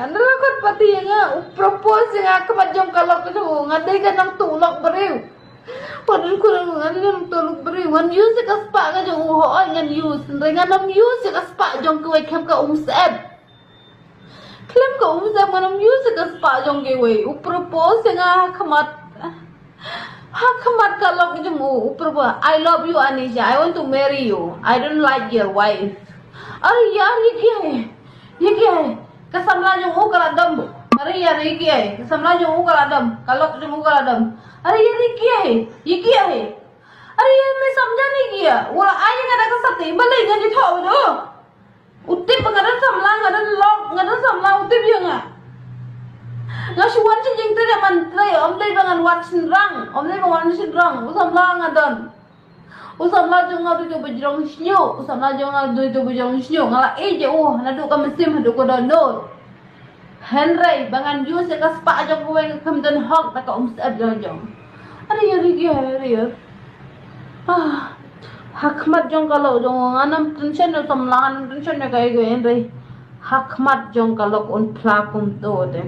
anda lakot pati nga propose nga kamadjong kalok ito ngaday ka ng tulok bariw. Padun ko lang ngaday ka ng tulok bariw. Wan use ka spa ka jong uhoan ngan use. Nga nam use ka spa jong kuway kem ka umseb. Klem ka umseb nga nam use ka spa jong kuway. Propose nga kamat. Ha kamat kalok jong propose. I love you Anisha. I want to marry you. I don't like your wife. Are yaar ये क्या है कसमला जो वो करा दम अरे यार ये क्या है कसमला जो वो करा दम कलक जो वो करा दम अरे यार ये क्या है अरे यार मैं समझा नहीं किया वो आए नगरा का सत्य भले गंज थाव दो उत्ते पकड़न समला ngada lok ngada समला उत्ते बियंगा ngasuan si jing teh man teh om teh bangan wat sinrang om teh bangan sinrang usamla ngadan usamla jong ngadu tu bejrong snyo usamla jong ngadu tu bejrong snyo ngala je nadu ka mesim hadu ko donor Henry bangan ju se ka spa jong ko kam don hok ta ka umsab jong are ya hakmat jong kalau jong anam tension usamla anam tension ka Henry hakmat jong kalau on plakum to de